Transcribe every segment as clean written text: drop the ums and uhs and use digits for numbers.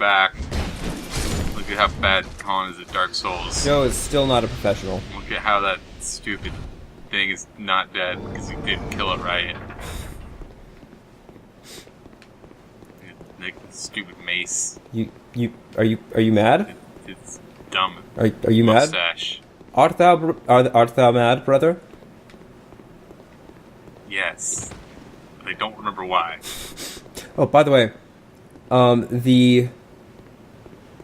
back. Look at how bad Colin is at Dark Souls. Joe is still not a professional. Look at how that stupid thing is not dead because he didn't kill it right. Like stupid mace. Are you mad? It's dumb. Are you Mustache. mad? Art thou mad, brother? Yes. But I don't remember why. Oh, by the way,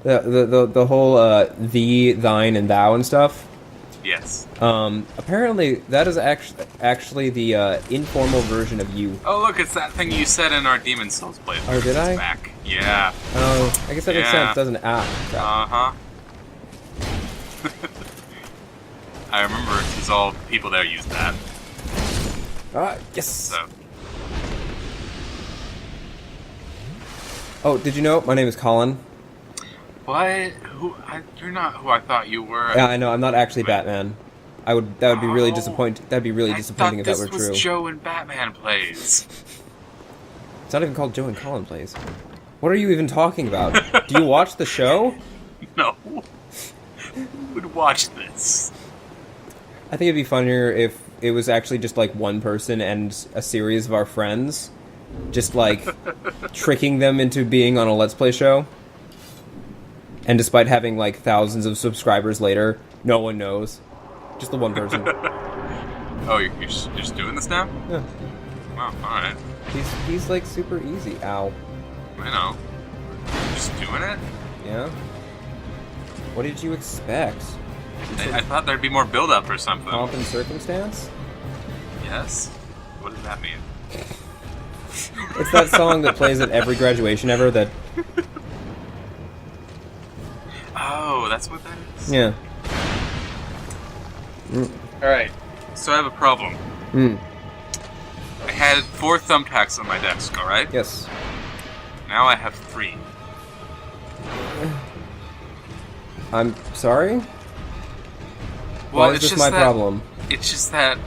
the whole thee, thine, and thou and stuff. Yes. Apparently that is actually the informal version of you. Oh, look, it's that thing you said in our Demon Souls playthrough. Oh, did I? It's back. Yeah. Oh, I guess that makes sense, doesn't it? Uh-huh. I remember because all the people there used that. Yes. So. Oh, did you know my name is Colin? What? You're not who I thought you were. Yeah, I know. I'm not actually Batman. That would be really disappointing. That'd be really disappointing if that were true. This was Joe and Batman plays. It's not even called Joe and Colin plays. What are you even talking about? Do you watch the show? No. Who would watch this? I think it'd be funnier if it was actually just like one person and a series of our friends, just like tricking them into being on a Let's Play show. And despite having like thousands of subscribers later, no one knows. Just the one person. Oh, you're just doing this now? Yeah. Wow, alright. He's like super easy. Ow. I know. You're just doing it? Yeah. What did you expect? I thought there'd be more build-up or something. Pomp and circumstance? Yes? What does that mean? It's that song that plays at every graduation ever that... Oh, that's what that is? Yeah. Alright, so I have a problem. I had 4 thumbtacks on my desk, alright? Yes. Now I have 3. I'm sorry? Well, Why is this my problem? It's just that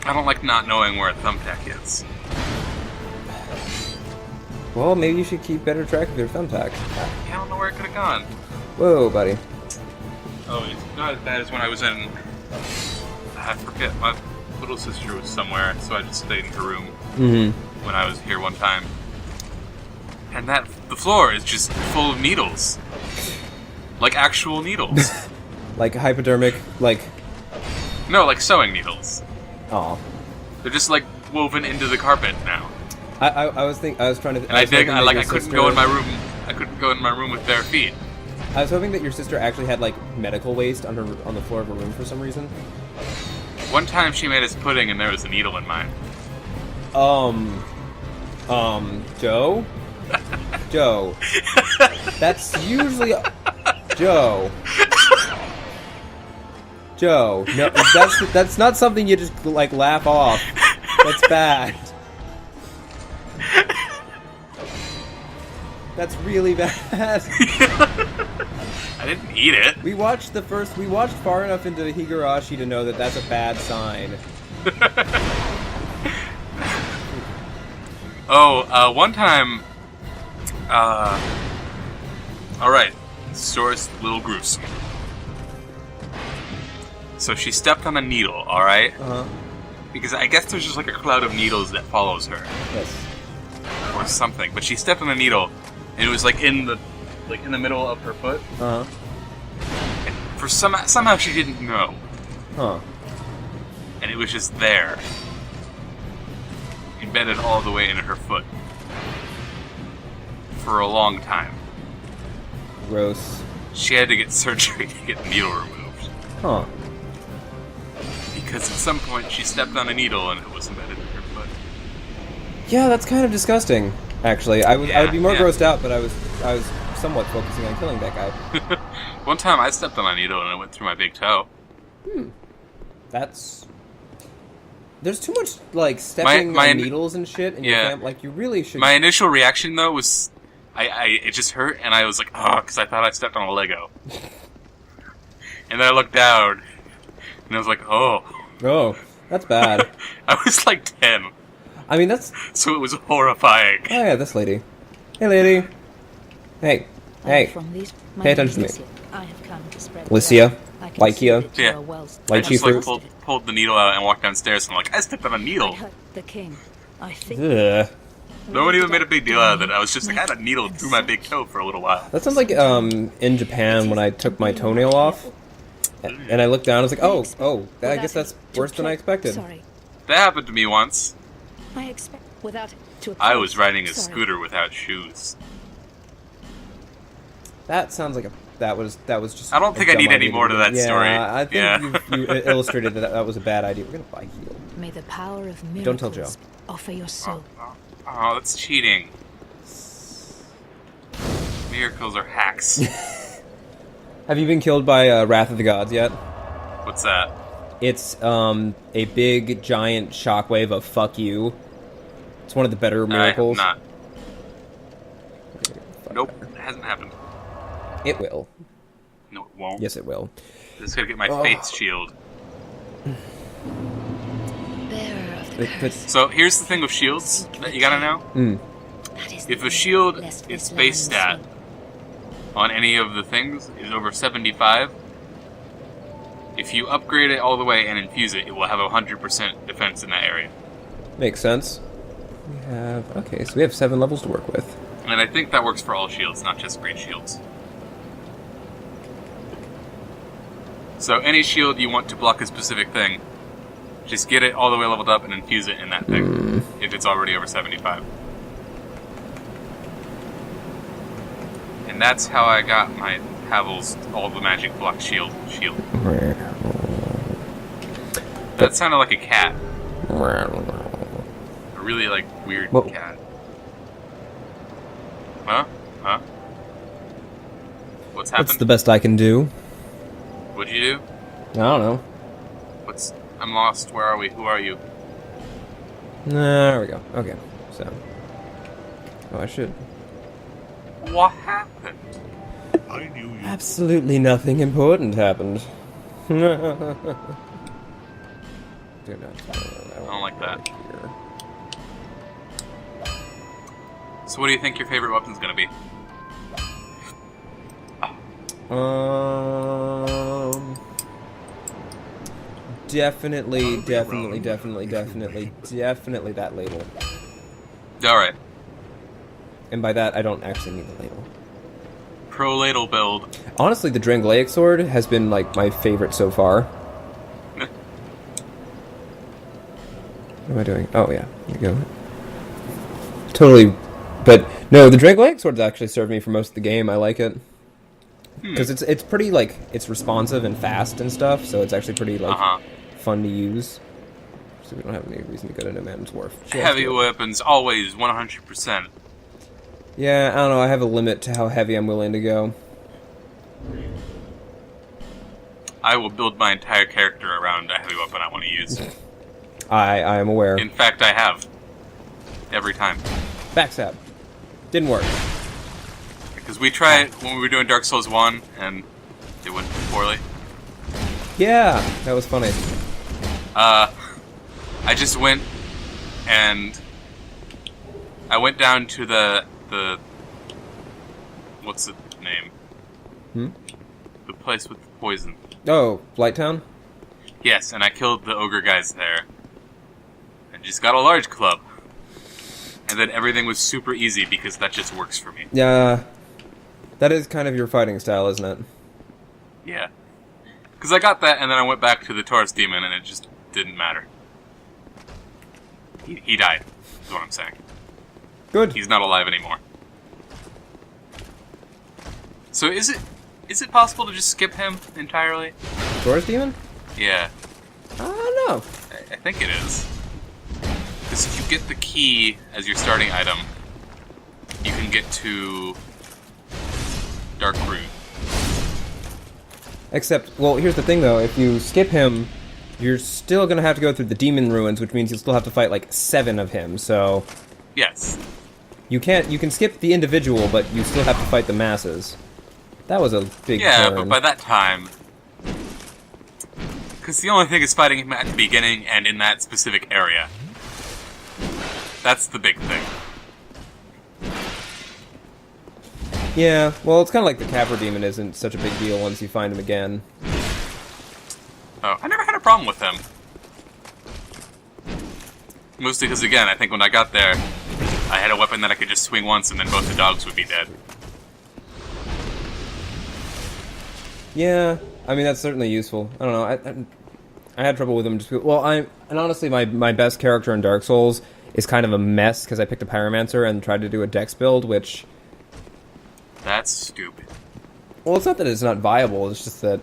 I don't like not knowing where a thumbtack is. Well, maybe you should keep better track of your thumbtacks. I don't know where it could have gone. Whoa, buddy. Oh, it's not as bad as when I was in... I forget, my little sister was somewhere, so I just stayed in her room when I was here one time. And the floor is just full of needles. Like actual needles. Like hypodermic, like... No, like sewing needles. Aw. They're just like woven into the carpet now. I was trying to... And I couldn't go in my room. I couldn't go in my room with bare feet. I was hoping that your sister actually had like medical waste on the floor of her room for some reason. One time she made us pudding and there was a needle in mine. Joe? Joe. That's usually... Joe. Joe. No, that's not something you just, like, laugh off. That's bad. That's really bad. I didn't eat it. We watched far enough into Higurashi to know that that's a bad sign. Oh, one time... Alright. The story's a little gruesome. So she stepped on a needle, alright? Uh-huh. Because I guess there's just like a cloud of needles that follows her. Yes. Or something. But she stepped on a needle, and it was like in the middle of her foot. Uh-huh. And for somehow she didn't know. Huh. And it was just there. Embedded all the way into her foot. For a long time. Gross. She had to get surgery to get the needle removed. Huh. Because at some point she stepped on a needle and it was embedded in her foot. Yeah, that's kind of disgusting, actually. I would be more grossed out, but I was somewhat focusing on killing that guy. One time I stepped on a needle and it went through my big toe. That's... There's too much, like, stepping on needles and shit in your camp. Like, you really should... My initial reaction, though, was... it just hurt, and I was like, oh, because I thought I stepped on a Lego. And then I looked down, and I was like, oh. Oh, that's bad. I was like 10. I mean, that's... So it was horrifying. Oh, yeah, this lady. Hey, lady. Hey. Hey, From these, pay attention to me. I have come to spread Lycia, I can see Lycia, that you Yeah. are well I Lychee just like fruit. pulled the needle out and walked downstairs, and I'm like, I stepped on a I needle. hurt the king. I think. Ugh. No one even made a big deal out of it. I was just like, I had a needle through my big toe for a little while. That sounds like in Japan when I took my toenail off, and I looked down. I was like, oh, I guess that's worse than I expected. Sorry. That happened to me once. I expect without to. I was riding a Sorry. scooter without shoes. That sounds like that was just. I don't think a I need dumb any idea more to that yeah, story. I think Yeah. you illustrated that was a bad idea. We're gonna buy heal. May the power of miracles Don't tell Joe. offer your soul. Oh, that's cheating. Miracles are hacks. Have you been killed by Wrath of the Gods yet? What's that? It's a big giant shockwave of fuck you. It's one of the better miracles. I have not. Nope, it hasn't happened. It will. No, it won't. Yes, it will. Just gotta get my Oh. faith shield. Bearer of the But- curse. So here's the thing with shields that you gotta know. That is If the a shield, lest its this base land stat on any of the things is over 75, if you upgrade it all the way and infuse it, it will have 100% defense in that area. Makes sense. So we have 7 levels to work with. And I think that works for all shields, not just great shields. So any shield you want to block a specific thing, just get it all the way leveled up and infuse it in that thing, if it's already over 75. And that's how I got my Havel's all the magic block shield. That sounded like a cat. A really weird Whoa. cat. Huh? What's happened? That's the best I can do. What'd you do? I don't know. I'm lost. Where are we? Who are you? There we go. Okay, so. Oh, I should. What happened? I knew you. Absolutely nothing important happened. Do not. I don't like that. Here. So what do you think your favorite weapon's gonna be? Definitely that ladle. Alright. And by that, I don't actually mean the ladle. Pro ladle build. Honestly, the Drangleic sword has been, my favorite so far. What am I doing? Oh, yeah. There you go. Totally. But, no, the Drangleic sword actually served me for most of the game. I like it. Because it's pretty, it's responsive and fast and stuff, so it's actually pretty, fun to use. So we don't have any reason to go to No Man's Wharf. Heavy weapons, always 100%. Yeah, I don't know. I have a limit to how heavy I'm willing to go. I will build my entire character around a heavy weapon I want to use. I am aware. In fact, I have. Every time. Backstab. Didn't work. Because we tried when we were doing Dark Souls 1, and it went poorly. Yeah, that was funny. I just went and I went down to the what's the name? The place with the poison. Oh, Blighttown? Yes, and I killed the ogre guys there. And just got a large club. And then everything was super easy because that just works for me. Yeah. That is kind of your fighting style, isn't it? Yeah. Because I got that, and then I went back to the Taurus demon, and it just didn't matter. He died, is what I'm saying. Good. He's not alive anymore. So is it possible to just skip him entirely? Taurus Demon? Yeah, I don't know. I think it is. Because if you get the key as your starting item, you can get to Dark Root. Except, well, here's the thing, though. If you skip him, you're still going to have to go through the Demon Ruins, which means you'll still have to fight, 7 of him, so... Yes. You can skip the individual, but you still have to fight the masses. That was a big Yeah, turn. but by that time... Because the only thing is fighting him at the beginning and in that specific area. That's the big thing. Yeah, well, it's kind of like the Capra Demon isn't such a big deal once you find him again. Oh, I never had a problem with him. Mostly because, again, I think when I got there, I had a weapon that I could just swing once and then both the dogs would be dead. Yeah, I mean, that's certainly useful. I don't know, I had trouble with him just... Well, and honestly, my best character in Dark Souls is kind of a mess, because I picked a Pyromancer and tried to do a Dex build, which... That's stupid. Well, it's not that it's not viable, it's just that...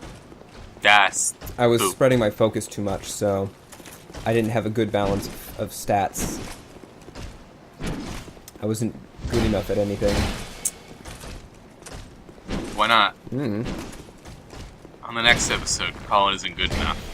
That's... I was poop. spreading my focus too much, so... I didn't have a good balance of stats. I wasn't good enough at anything. Why not? Mm. On the next episode, Colin isn't good enough.